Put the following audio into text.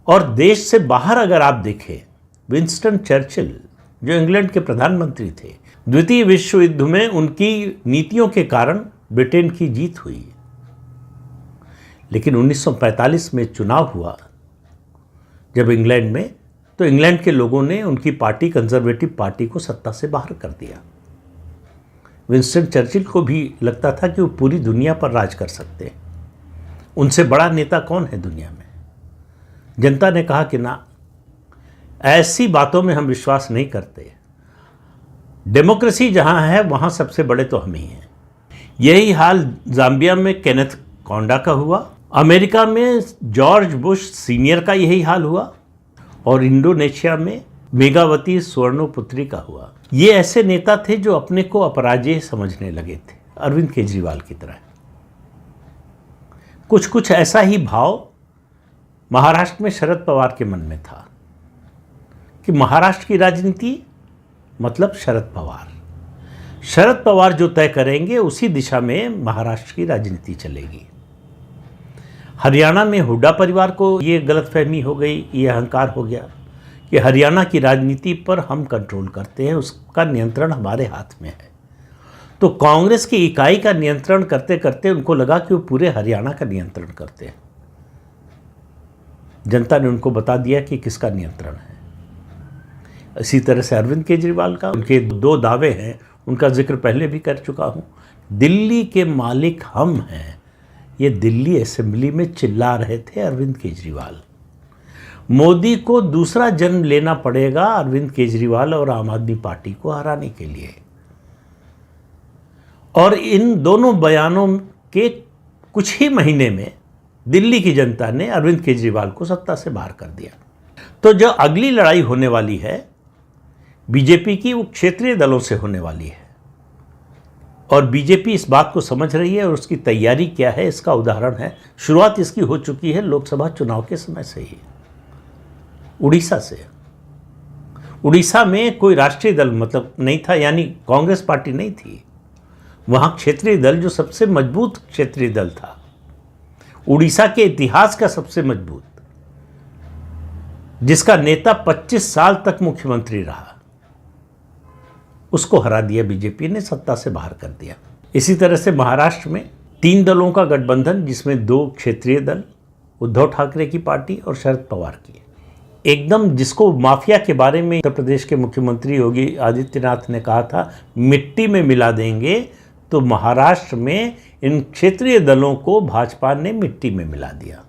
और देश से बाहर अगर आप देखें, विंस्टन चर्चिल जो इंग्लैंड के प्रधानमंत्री थे, द्वितीय विश्व युद्ध में उनकी नीतियों के कारण ब्रिटेन की जीत हुई। लेकिन 1945 में चुनाव हुआ जब इंग्लैंड में, तो इंग्लैंड के लोगों ने उनकी पार्टी, कंजर्वेटिव पार्टी को सत्ता से बाहर कर दिया। विंस्टन चर्चिल को भी लगता था कि वो पूरी दुनिया पर राज कर सकते हैं, उनसे बड़ा नेता कौन है दुनिया में। जनता ने कहा कि ना, ऐसी बातों में हम विश्वास नहीं करते, डेमोक्रेसी जहां है वहां सबसे बड़े तो हम ही हैं। यही हाल जाम्बिया में केनेथ कोंडा का हुआ, अमेरिका में जॉर्ज बुश सीनियर का यही हाल हुआ, और इंडोनेशिया में मेघावती सुवर्णपुत्री का हुआ। ये ऐसे नेता थे जो अपने को अपराजेय समझने लगे थे, अरविंद केजरीवाल की तरह। कुछ ऐसा ही भाव महाराष्ट्र में शरद पवार के मन में था कि महाराष्ट्र की राजनीति मतलब शरद पवार। शरद पवार जो तय करेंगे उसी दिशा में महाराष्ट्र की राजनीति चलेगी। हरियाणा में हुड्डा परिवार को ये गलतफहमी हो गई, ये अहंकार हो गया कि हरियाणा की राजनीति पर हम कंट्रोल करते हैं, उसका नियंत्रण हमारे हाथ में है। तो कांग्रेस की इकाई का नियंत्रण करते करते उनको लगा कि वो पूरे हरियाणा का नियंत्रण करते हैं। जनता ने उनको बता दिया कि किसका नियंत्रण है। इसी तरह से अरविंद केजरीवाल का, उनके 2 दावे हैं, उनका जिक्र पहले भी कर चुका हूँ। दिल्ली के मालिक हम हैं, ये दिल्ली असेंबली में चिल्ला रहे थे अरविंद केजरीवाल। मोदी को दूसरा जन्म लेना पड़ेगा अरविंद केजरीवाल और आम आदमी पार्टी को हराने के लिए। और इन दोनों बयानों के कुछ ही महीने में दिल्ली की जनता ने अरविंद केजरीवाल को सत्ता से बाहर कर दिया। तो जो अगली लड़ाई होने वाली है बीजेपी की, वो क्षेत्रीय दलों से होने वाली है, और बीजेपी इस बात को समझ रही है और उसकी तैयारी क्या है इसका उदाहरण है, शुरुआत इसकी हो चुकी है लोकसभा चुनाव के समय से ही। उड़ीसा से, उड़ीसा में कोई राष्ट्रीय दल मतलब नहीं था, यानी कांग्रेस पार्टी नहीं थी। वहाँ क्षेत्रीय दल, जो सबसे मजबूत क्षेत्रीय दल था, उड़ीसा के इतिहास का सबसे मजबूत, जिसका नेता 25 साल तक मुख्यमंत्री रहा, उसको हरा दिया बीजेपी ने, सत्ता से बाहर कर दिया। इसी तरह से महाराष्ट्र में 3 दलों का गठबंधन, जिसमें 2 क्षेत्रीय दल, उद्धव ठाकरे की पार्टी और शरद पवार की, एकदम जिसको माफिया के बारे में उत्तर प्रदेश के मुख्यमंत्री योगी आदित्यनाथ ने कहा था मिट्टी में मिला देंगे, तो महाराष्ट्र में इन क्षेत्रीय दलों को भाजपा ने मिट्टी में मिला दिया।